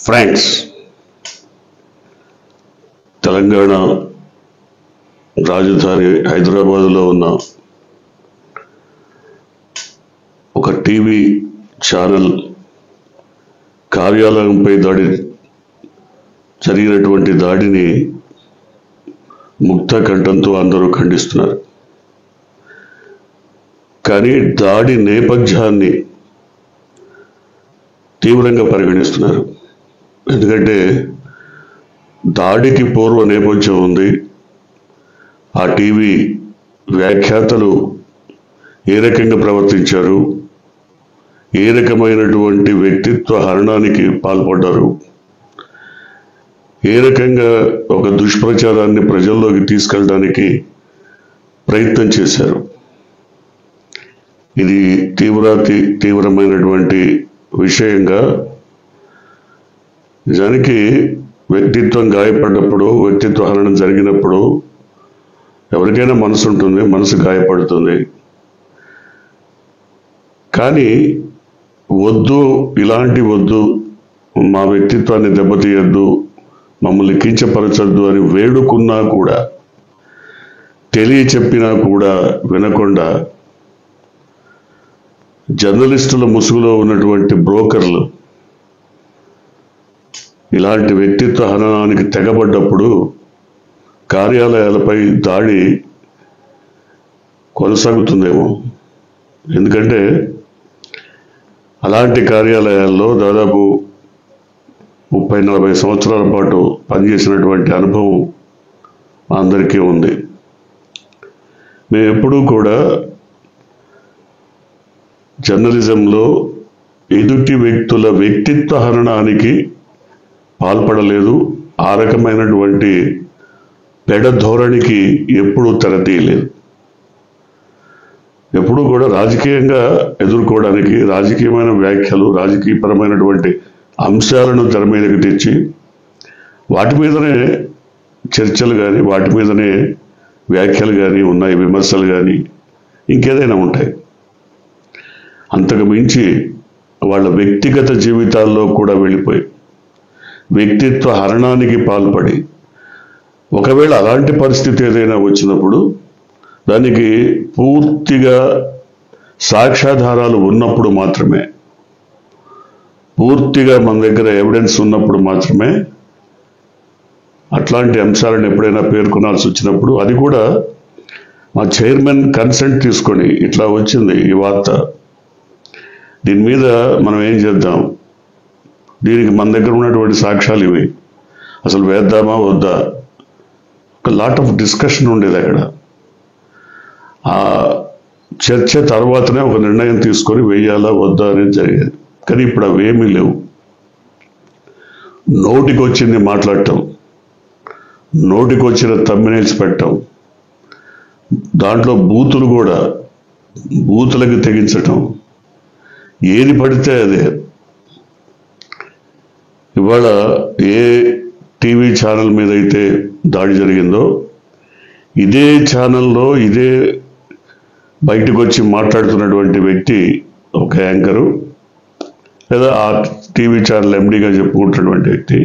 Fronx Telangana రాజధాని హైదరాబాద్లో ఉన్న ఒక టీవీ ఛానల్ కార్యాలయంపై జరిగినటువంటి దాడిని ముక్త కంఠంతో అందరూ ఖండిస్తున్నారు. కానీ దాడి నేపథ్యాన్ని తీవ్రంగా పరిగణిస్తున్నారు. ఎందుకంటే దాడికి పూర్వ నేపథ్యం ఉంది. ఆ టీవీ వ్యాఖ్యాతలు ఏ రకంగా ప్రవర్తించారు, ఏ రకమైనటువంటి వ్యక్తిత్వ హరణానికి పాల్పడ్డారు, ఏ రకంగా ఒక దుష్ప్రచారాన్ని ప్రజల్లోకి తీసుకెళ్ళడానికి ప్రయత్నం చేశారు. ఇది తీవ్రమైనటువంటి విషయంగా, నిజానికి వ్యక్తిత్వం గాయపడ్డప్పుడు, వ్యక్తిత్వ హరణం జరిగినప్పుడు ఎవరికైనా మనసు ఉంటుంది, మనసు గాయపడుతుంది. కానీ వద్దు, ఇలాంటి వద్దు, మా వ్యక్తిత్వాన్ని దెబ్బతీయద్దు, మమ్మల్ని కించపరచద్దు అని వేడుకున్నా కూడా, తెలియచెప్పినా కూడా వినకుండా జర్నలిస్టుల ముసుగులో ఉన్నటువంటి బ్రోకర్లు ఇలాంటి వ్యక్తిత్వ హననానికి తెగబడ్డప్పుడు కార్యాలయాలపై దాడి కొనసాగుతుందేమో. ఎందుకంటే అలాంటి కార్యాలయాల్లో దాదాపు 30-40 సంవత్సరాల పాటు పనిచేసినటువంటి అనుభవం అందరికీ ఉంది. మేము ఎప్పుడూ కూడా జర్నలిజంలో ఎదుటి వ్యక్తుల వ్యక్తిత్వ హననానికి పాల్పడలేదు. ఆ రకమైనటువంటి పెడధోరణికి ఎప్పుడూ తెరతీయలేదు. ఎప్పుడూ కూడా రాజకీయంగా ఎదుర్కోవడానికి రాజకీయమైన వ్యాఖ్యలు, రాజకీయపరమైనటువంటి అంశాలను తెర మీదకి తెచ్చి వాటి మీదనే చర్చలు కానీ, వాటి మీదనే వ్యాఖ్యలు కానీ ఉన్నాయి, విమర్శలు కానీ ఇంకేదైనా ఉంటాయి. అంతకు మించి వాళ్ళ వ్యక్తిగత జీవితాల్లో కూడా వెళ్ళిపోయి వ్యక్తిత్వ హరణానికి పాల్పడి, ఒకవేళ అలాంటి పరిస్థితి ఏదైనా వచ్చినప్పుడు దానికి పూర్తిగా సాక్ష్యాధారాలు ఉన్నప్పుడు మాత్రమే, పూర్తిగా మన దగ్గర ఎవిడెన్స్ ఉన్నప్పుడు మాత్రమే అట్లాంటి అంశాలను ఎప్పుడైనా పేర్కొనాల్సి వచ్చినప్పుడు, అది కూడా మా చైర్మన్ కన్సెంట్ తీసుకొని ఇట్లా వచ్చింది ఈ వార్త, దీని మీద మనం ఏం చేద్దాం, దీనికి మన దగ్గర ఉన్నటువంటి సాక్ష్యాలు ఇవి, అసలు వేద్దామా వద్దా, ఒక లాట్ ఆఫ్ డిస్కషన్ ఉండేది అక్కడ. ఆ చర్చ తర్వాతనే ఒక నిర్ణయం తీసుకొని వేయాలా వద్దా అనేది జరిగేది. కానీ ఇప్పుడు అవేమీ లేవు. నోటికి వచ్చింది మాట్లాడటం, నోటికి వచ్చిన థంబ్నెయిల్స్ పెట్టడం, దాంట్లో బూతులు కూడా బూతులకు తెగించటం, ఏది పడితే అదే. ఇవాళ ఏ టీవీ ఛానల్ మీద అయితే దాడి జరిగిందో, ఇదే ఛానల్లో ఇదే బయటకు వచ్చి మాట్లాడుతున్నటువంటి వ్యక్తి ఒక యాంకరు, లేదా ఆ టీవీ ఛానల్ ఎండీగా చెప్పుకుంటున్నటువంటి వ్యక్తి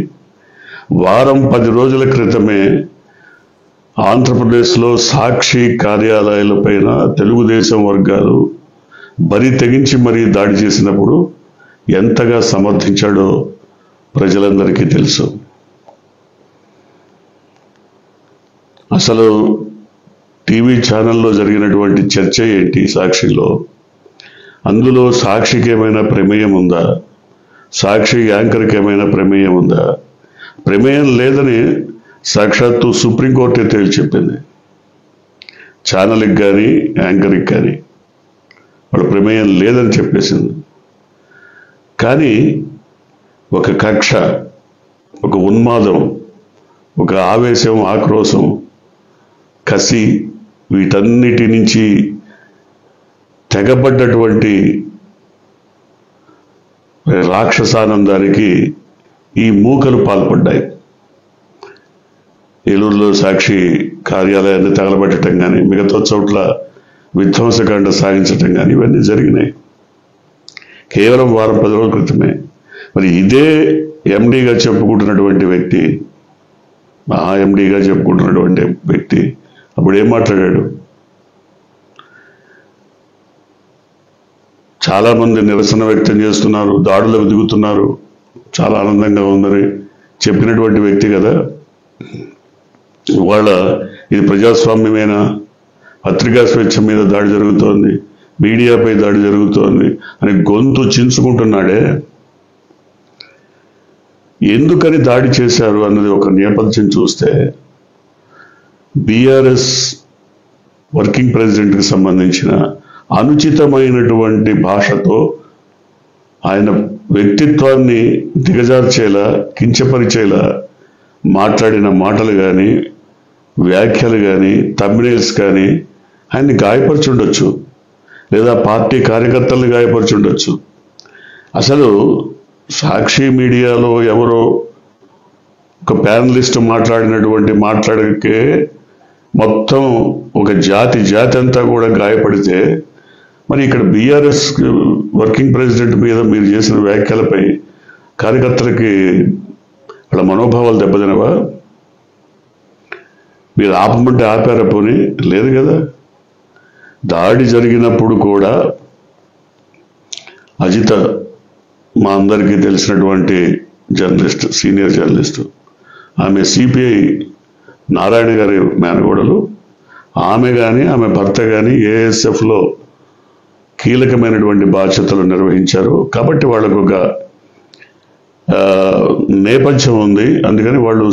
వారం 10 రోజుల క్రితమే ఆంధ్రప్రదేశ్లో సాక్షి కార్యాలయాలపైన తెలుగుదేశం వర్గాలు బరి తెగించి మరీ దాడి చేసినప్పుడు ఎంతగా సమర్థించాడో ప్రజలందరికీ తెలుసు. అసలు టీవీ ఛానల్లో జరిగినటువంటి చర్చ ఏంటి సాక్షిలో, అందులో సాక్షికి ఏమైనా ప్రమేయం ఉందా, సాక్షి యాంకర్కి ఏమైనా ప్రమేయం ఉందా? ప్రమేయం లేదని సాక్షాత్తు సుప్రీంకోర్టే తేల్చి చెప్పింది. ఛానల్కి కానీ యాంకర్కి కానీ వాళ్ళ ప్రమేయం లేదని చెప్పేసింది. కానీ ఒక కక్ష, ఒక ఉన్మాదం, ఒక ఆవేశం, ఆక్రోశం, కసి, వీటన్నిటి నుంచి తెగబడ్డటువంటి రాక్షసానందానికి ఈ మూకలు పాల్పడ్డాయి. ఏలూరులో సాక్షి కార్యాలయాన్ని తగలబెట్టడం కానీ, మిగతా చోట్ల విధ్వంసకాండ సాగించటం కానీ ఇవన్నీ జరిగినాయి కేవలం వారం 10 రోజుల క్రితమే. మరి ఇదే ఎండీగా చెప్పుకుంటున్నటువంటి వ్యక్తి, మహా ఎండీగా చెప్పుకుంటున్నటువంటి వ్యక్తి అప్పుడు ఏం మాట్లాడాడు? చాలామంది నిరసన వ్యక్తం చేస్తున్నారు, దాడులకు దిగుతున్నారు, చాలా ఆనందంగా ఉందని చెప్పినటువంటి వ్యక్తి కదా. ఇవాళ ఇది ప్రజాస్వామ్యమేనా, పత్రికా స్వేచ్ఛ మీద దాడి జరుగుతోంది, మీడియాపై దాడి జరుగుతోంది అని గొంతు చించుకుంటున్నాడే. ఎందుకని దాడి చేశారు అన్నది ఒక నేపథ్యం చూస్తే, బీఆర్ఎస్ వర్కింగ్ ప్రెసిడెంట్కి సంబంధించిన అనుచితమైనటువంటి భాషతో ఆయన వ్యక్తిత్వాన్ని దిగజార్చేలా, కించపరిచేలా మాట్లాడిన మాటలు కానీ, వ్యాఖ్యలు కానీ, థంబ్నెయిల్స్ కానీ ఆయన్ని గాయపరిచుండొచ్చు, లేదా పార్టీ కార్యకర్తల్ని గాయపరిచుండొచ్చు. అసలు సాక్షి మీడియాలో ఎవరో ఒక ప్యానలిస్ట్ మాట్లాడినటువంటి మాట్లాడకే మొత్తం ఒక జాతి అంతా కూడా గాయపడితే, మరి ఇక్కడ బీఆర్ఎస్ వర్కింగ్ ప్రెసిడెంట్ మీద మీరు చేసిన వ్యాఖ్యలపై కార్యకర్తలకి వాళ్ళ మనోభావాలు దెబ్బతినవా? మీరు ఆపమంటే ఆపారా? పోనీ లేదు కదా. దాడి జరిగినప్పుడు కూడా అజిత, మా అందరికీ తెలిసినటువంటి జర్నలిస్ట్, సీనియర్ జర్నలిస్టు, ఆమె సిపిఐ నారాయణ గారి మేనగోడలు, ఆమె కానీ ఆమె భర్త కానీ ఏఎస్ఎఫ్లో కీలకమైనటువంటి బాధ్యతలు నిర్వహించారు. కాబట్టి వాళ్ళకు ఒక నేపథ్యం ఉంది. అందుకని వాళ్ళు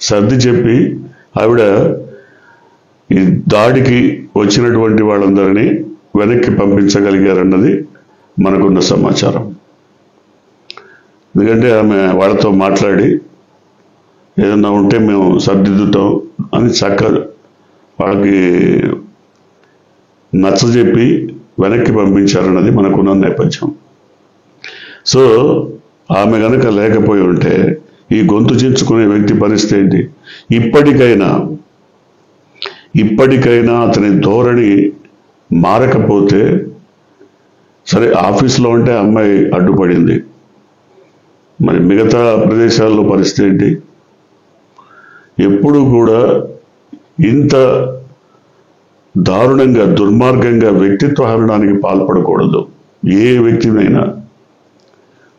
సర్ది చెప్పి ఆవిడ ఈ దాడికి వచ్చినటువంటి వాళ్ళందరినీ వెనక్కి పంపించగలిగారన్నది మనకున్న సమాచారం. ఎందుకంటే ఆమె వాళ్ళతో మాట్లాడి ఏదన్నా ఉంటే మేము సర్దిద్దుతాం అని వాళ్ళకి నచ్చజెప్పి వెనక్కి పంపించారన్నది మనకున్న నేపథ్యం. సో ఆమె కనుక లేకపోయి ఉంటే ఈ గొంతు చించుకునే వ్యక్తి పరిస్థితి ఏంటి? ఇప్పటికైనా అతని ధోరణి మారకపోతే సరే. ఆఫీస్లో ఉంటే అమ్మాయి అడ్డుపడింది, మరి మిగతా ప్రదేశాల్లో పరిస్థితి ఏంటి? ఎప్పుడు కూడా ఇంత దారుణంగా, దుర్మార్గంగా వ్యక్తిత్వ హరణానికి పాల్పడకూడదు ఏ వ్యక్తినైనా.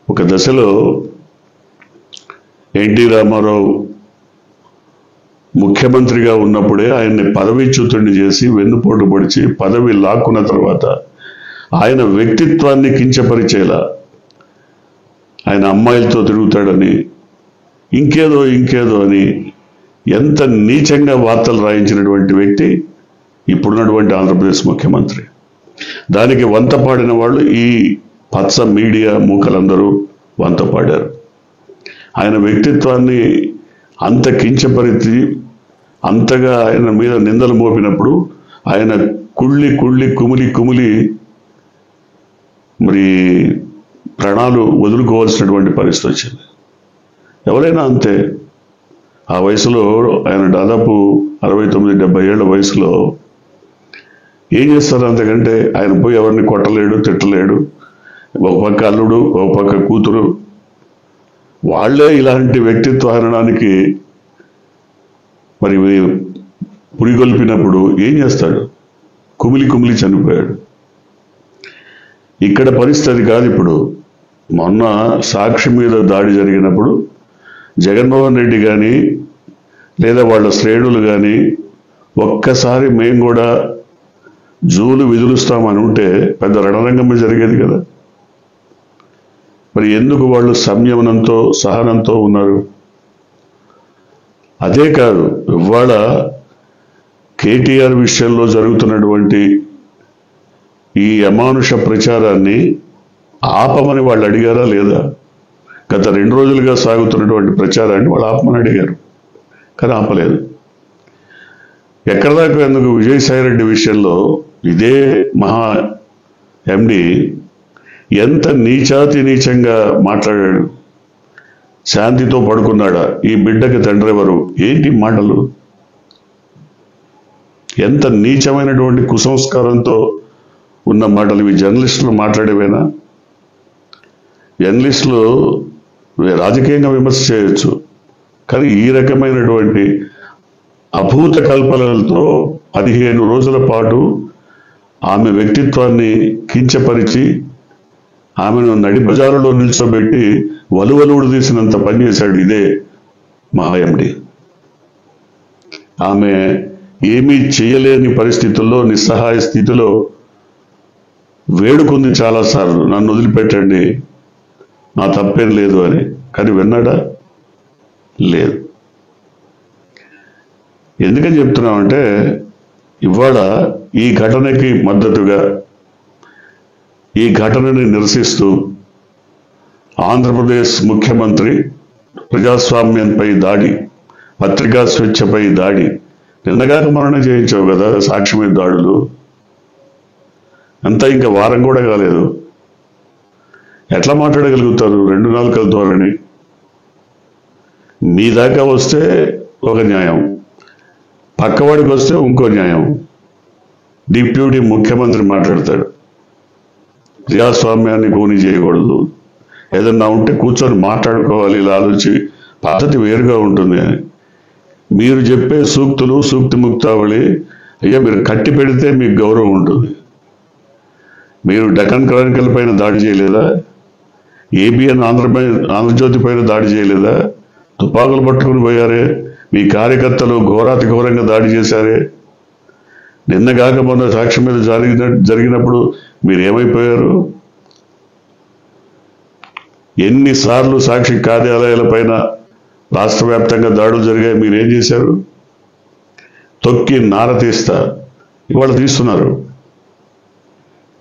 ఒక దశలో ఎన్టీ రామారావు ముఖ్యమంత్రిగా ఉన్నప్పుడే ఆయన్ని పదవీచ్యుతుడిని చేసి వెన్నుపోటు పొడిచి పదవి లాక్కున్న తర్వాత ఆయన వ్యక్తిత్వాన్ని కించపరిచేలా, ఆయన అమ్మాయిలతో తిరుగుతాడని, ఇంకేదో అని ఎంత నీచంగా వార్తలు రాయించినటువంటి వ్యక్తి ఇప్పుడున్నటువంటి ఆంధ్రప్రదేశ్ ముఖ్యమంత్రి. దానికి వంత పాడిన వాళ్ళు ఈ పచ్చ మీడియా మూకలందరూ వంత పాడారు. ఆయన వ్యక్తిత్వాన్ని అంత కించపరిచి అంతగా ఆయన మీద నిందలు మోపినప్పుడు ఆయన కుమిలి మరి ప్రాణాలు వదులుకోవాల్సినటువంటి పరిస్థితి వచ్చింది. ఎవరైనా అంతే. ఆ వయసులో ఆయన దాదాపు 69-70 ఏళ్ల వయసులో ఏం చేస్తారు? అంతకంటే ఆయన పోయి ఎవరిని కొట్టలేడు, తిట్టలేడు. ఒక పక్క అల్లుడు, ఒక పక్క కూతురు, వాళ్లే ఇలాంటి వ్యక్తిత్వ హరణానికి మరి పురిగొల్పినప్పుడు ఏం చేస్తాడు? కుమిలి చనిపోయాడు. ఇక్కడ పరిస్థితి కాదు. ఇప్పుడు మొన్న సాక్షి మీద దాడి జరిగినప్పుడు జగన్మోహన్ రెడ్డి కానీ లేదా వాళ్ళ శ్రేణులు కానీ ఒక్కసారి మేము కూడా జూలు విధులుస్తామని ఉంటే పెద్ద రణరంగమే జరిగేది కదా. మరి ఎందుకు వాళ్ళు సంయమనంతో, సహనంతో ఉన్నారు? అదే కాదు, ఇవాళ కేటీఆర్ విషయంలో జరుగుతున్నటువంటి ఈ అమానుష ప్రచారాన్ని ఆపమని వాళ్ళు అడిగారా లేదా? గత 2 రోజులుగా సాగుతున్నటువంటి ప్రచారాన్ని వాళ్ళు ఆపమని అడిగారు, కానీ ఆపలేదు. ఎక్కడ దాకా ఎందుకు? విజయసాయిరెడ్డి విషయంలో ఇదే మహా ఎండి ఎంత నీచంగా మాట్లాడాడు. శాంతితో పడుకున్నాడా? ఈ బిడ్డకి తండ్రి ఎవరు? ఏంటి మాటలు? ఎంత నీచమైనటువంటి కుసంస్కారంతో ఉన్న మాటలు ఇవి. జర్నలిస్టులు మాట్లాడేవేనా? జర్నలిస్టులు రాజకీయంగా విమర్శ చేయొచ్చు, కానీ ఈ రకమైనటువంటి అభూత కల్పనలతో 15 రోజుల పాటు ఆమె వ్యక్తిత్వాన్ని కించపరిచి ఆమెను నడిబజారులో నిల్చోబెట్టి వలువలుడు తీసినంత పనిచేశాడు ఇదే మా ఎండి. ఆమె ఏమీ చేయలేని పరిస్థితుల్లో, నిస్సహాయ స్థితిలో వేడుకుంది చాలాసార్లు, నన్ను వదిలిపెట్టండి, నా తప్పేం లేదు అని. కానీ విన్నాడా? లేదు. ఎందుకని చెప్తున్నామంటే, ఇవాళ ఈ ఘటనకి మద్దతుగా, ఈ ఘటనని నిరసిస్తూ ఆంధ్రప్రదేశ్ ముఖ్యమంత్రి ప్రజాస్వామ్యంపై దాడి, పత్రికా స్వేచ్ఛపై దాడి, నిన్నగాక మరణం చేయించావు కదా సాక్షి మీద దాడులు, అంతా ఇంకా వారం కూడా కాలేదు. ఎట్లా మాట్లాడగలుగుతారు 2 నాలుకల ధోరణి? మీ దాకా వస్తే ఒక న్యాయం, పక్కవాడికి వస్తే ఇంకో న్యాయం. డిప్యూటీ ముఖ్యమంత్రి మాట్లాడతాడు, ప్రజాస్వామ్యాన్ని కూని చేయకూడదు, ఏదన్నా ఉంటే కూర్చొని మాట్లాడుకోవాలి, ఇలా ఆలోచి పద్ధతి వేరుగా ఉంటుంది అని. మీరు చెప్పే సూక్తులు, సూక్తి ముక్తావళి, అయ్యా మీరు కట్టి పెడితే మీకు గౌరవం ఉంటుంది. మీరు డెక్కన్ క్రానికల్ పైన దాడి చేయలేదా? ఏబిఎన్ ఆంధ్రజ్యోతి పైన దాడి చేయలేదా? తుపాకులు పట్టుకుని పోయారే, మీ కార్యకర్తలు ఘోరాతి ఘోరంగా దాడి చేశారే. నిన్నగాక మొన్న సాక్షి మీద జరిగినప్పుడు మీరు ఏమైపోయారు? ఎన్నిసార్లు సాక్షి కార్యాలయాల పైన రాష్ట్ర వ్యాప్తంగా దాడులు జరిగాయి, మీరేం చేశారు? తొక్కి నార తీస్తా, ఇవాళ తీస్తున్నారు.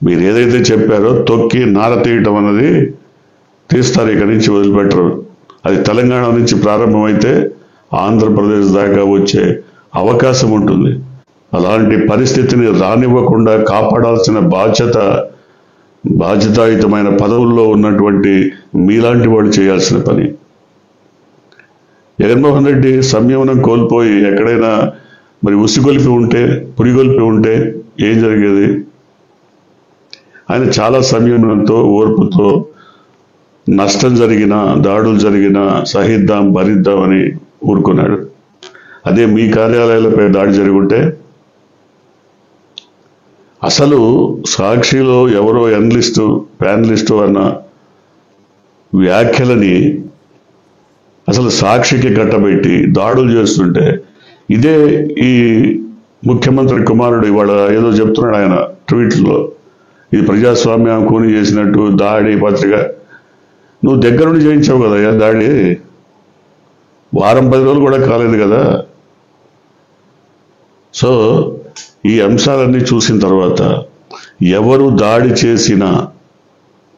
మీరు ఏదైతే చెప్పారో తొక్కి నార తీయటం అన్నది తీస్తారు, ఇక్కడి నుంచి వదిలిపెట్టరు. అది తెలంగాణ నుంచి ప్రారంభమైతే ఆంధ్రప్రదేశ్ దాకా వచ్చే అవకాశం ఉంటుంది. అలాంటి పరిస్థితిని రానివ్వకుండా కాపాడాల్సిన బాధ్యతాయుతమైన పదవుల్లో ఉన్నటువంటి మీలాంటి వాళ్ళు చేయాల్సిన పని. జగన్మోహన్ రెడ్డి సంయమనం కోల్పోయి ఎక్కడైనా మరి ఉసిగొలిపి ఉంటే, పురిగొలిపి ఉంటే ఏం జరిగేది? ఆయన చాలా సంయమనంతో, ఓర్పుతో, నష్టం జరిగినా, దాడులు జరిగినా సహిద్దాం, భరిద్దామని ఊరుకున్నాడు. అదే మీ కార్యాలయాలపై దాడి జరుగుంటే, అసలు సాక్షిలో ఎవరో ఎనలిస్టు, ప్యానలిస్టు అన్న వ్యాఖ్యలని అసలు సాక్షికి కట్టబెట్టి దాడులు చేస్తుంటే, ఇదే ఈ ముఖ్యమంత్రి కుమారుడు ఇవాళ ఏదో చెప్తున్నాడు ఆయన ట్వీట్లో, ఇది ప్రజాస్వామ్యం కూని చేసినట్టు దాడి పత్రిక. నువ్వు దగ్గర నుండి చేయించావు కదా దాడి, వారం 10 రోజులు కూడా కాలేదు కదా. సో ఈ అంశాలన్నీ చూసిన తర్వాత ఎవరు దాడి చేసినా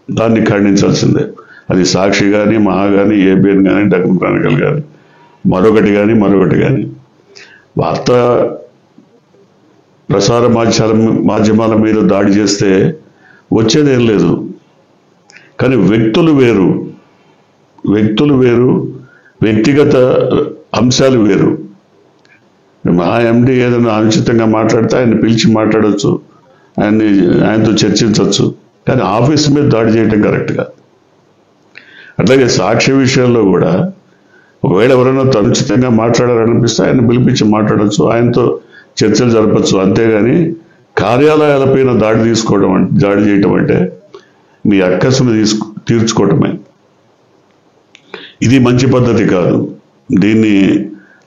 దాన్ని ఖండించాల్సిందే. అది సాక్షి కానీ, మహా కానీ, ఏబిఎన్ కానీ, డెక్కన్ క్రానికల్ కానీ, మరొకటి కానీ. వార్తా ప్రసార మాధ్యమాల మీద దాడి చేస్తే వచ్చేదేం లేదు. కానీ వ్యక్తులు వేరు, వ్యక్తిగత అంశాలు వేరు. మా ఎండి ఏదైనా అనుచితంగా మాట్లాడితే ఆయన పిలిచి మాట్లాడచ్చు, ఆయనతో చర్చించవచ్చు. కానీ ఆఫీస్ మీద దాడి చేయటం కరెక్ట్గా. అట్లాగే సాక్షి విషయంలో కూడా ఒకవేళ ఎవరైనా అనుచితంగా మాట్లాడారనిపిస్తే ఆయన పిలిపించి మాట్లాడచ్చు, ఆయనతో చర్చలు జరపచ్చు. అంతేగాని కార్యాలయాలపైన దాడి చేయటం అంటే మీ అక్కసును తీర్చుకోవటమే. ఇది మంచి పద్ధతి కాదు. దీన్ని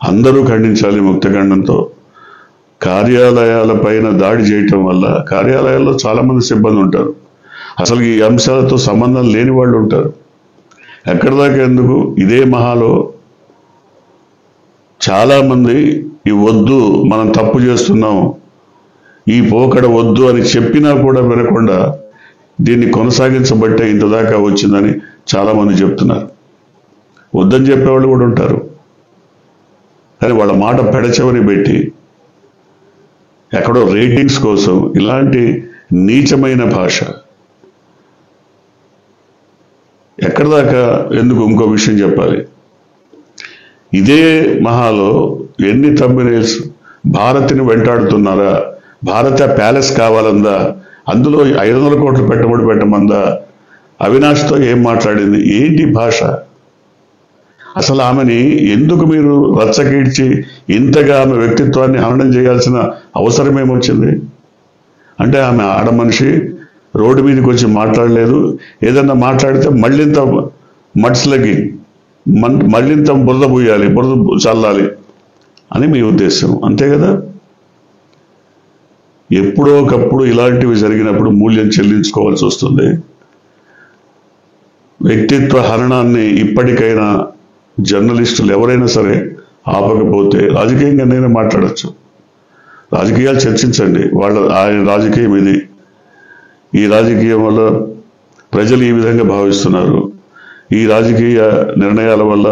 అందరూ ఖండించాలి ముక్తఖండంతో. కార్యాలయాలపైన దాడి చేయటం వల్ల కార్యాలయాల్లో చాలామంది సిబ్బంది ఉంటారు, అసలు ఈ అంశాలతో సంబంధం లేని వాళ్ళు ఉంటారు. ఎక్కడి దాకా ఎందుకు, ఇదే మహాలో చాలామంది ఈ వద్దు, మనం తప్పు చేస్తున్నాం, ఈ పోకడ వద్దు అని చెప్పినా కూడా వినకుండా దీన్ని కొనసాగించబట్టే ఇంతదాకా వచ్చిందని చాలామంది చెప్తున్నారు. వద్దని చెప్పేవాళ్ళు కూడా ఉంటారు, కానీ వాళ్ళ మాట పెడచెవని పెట్టి ఎక్కడో రేటింగ్స్ కోసం ఇలాంటి నీచమైన భాష ఎక్కడి దాకా ఎందుకు? ఇంకో విషయం చెప్పాలి. ఇదే మహాలో ఎన్ని థంబ్నెయిల్స్, భారత్ని వెంటాడుతున్నారా, భారత ప్యాలెస్ కావాలందా, అందులో 500 కోట్లు పెట్టుబడి పెట్టమందా, అవినాష్తో ఏం మాట్లాడింది, ఏంటి భాష? అసలు ఆమెని ఎందుకు మీరు రచ్చకీడ్చి ఇంతగా ఆమె వ్యక్తిత్వాన్ని హననం చేయాల్సిన అవసరం ఏమొచ్చింది? అంటే ఆమె ఆడ మనిషి, రోడ్డు మీదకి వచ్చి మాట్లాడలేదు, ఏదన్నా మాట్లాడితే మళ్ళింత మట్స్లకి మళ్ళింత బురద పూయాలి, బురద చల్లాలి అని మీ ఉద్దేశం, అంతే కదా? ఎప్పుడో ఒకప్పుడు ఇలాంటివి జరిగినప్పుడు మూల్యం చెల్లించుకోవాల్సి వస్తుంది. వ్యక్తిత్వ హరణాన్ని ఇప్పటికైనా జర్నలిస్టులు ఎవరైనా సరే ఆపకపోతే రాజకీయంగా నేను మాట్లాడచ్చు, రాజకీయాలు చర్చించండి. ఆయన రాజకీయం ఇది, ఈ రాజకీయం వల్ల ప్రజలు ఈ విధంగా భావిస్తున్నారు, ఈ రాజకీయ నిర్ణయాల వల్ల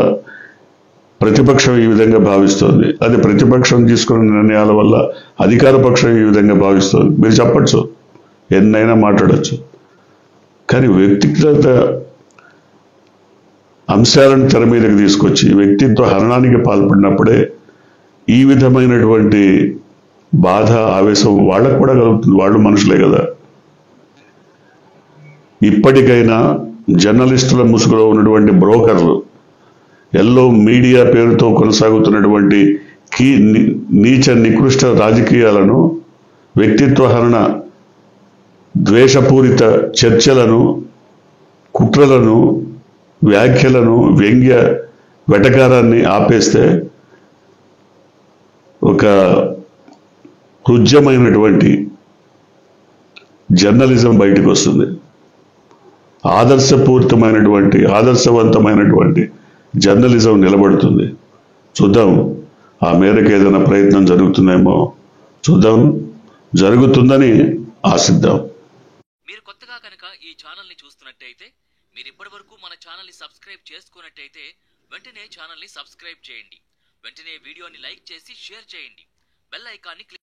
ప్రతిపక్షం ఈ విధంగా భావిస్తోంది, అది ప్రతిపక్షం తీసుకున్న నిర్ణయాల వల్ల అధికార పక్షం ఈ విధంగా భావిస్తోంది, మీరు చెప్పచ్చు, ఎన్నైనా మాట్లాడచ్చు. కానీ వ్యక్తిగత అంశాలను తెర మీదకి తీసుకొచ్చి వ్యక్తిత్వ హరణానికి పాల్పడినప్పుడే ఈ విధమైనటువంటి బాధ, ఆవేశం వాళ్ళకు కూడా కలుగుతుంది. వాళ్ళు మనుషులే కదా. ఇప్పటికైనా జర్నలిస్టుల ముసుగులో ఉన్నటువంటి బ్రోకర్లు, ఎల్లో మీడియా పేరుతో కొనసాగుతున్నటువంటి నీచ నికృష్ట రాజకీయాలను, వ్యక్తిత్వ హరణ, ద్వేషపూరిత చర్చలను, కుట్రలను, వ్యాఖ్యలను, వ్యంగ్య వెటకారాన్ని ఆపేస్తే ఒక హృద్యమైనటువంటి జర్నలిజం బయటకు వస్తుంది. ఆదర్శవంతమైనటువంటి జర్నలిజం నిలబడుతుంది. చూద్దాం, ఆ మేరకు ఏదైనా ప్రయత్నం జరుగుతుందేమో చూద్దాం, జరుగుతుందని ఆశిద్దాం. మీరు కొత్తగా కనుక ఈ ఛానల్ని చూస్తున్నట్టయితే, మీరు ఇప్పటివరకు మన ఛానల్ని సబ్స్క్రైబ్ చేసుకున్నట్టయితే వెంటనే ఛానల్ని సబ్స్క్రైబ్ చేయండి. వెంటనే వీడియోని లైక్ చేసి షేర్ చేయండి. బెల్ ఐకాన్ని క్లిక్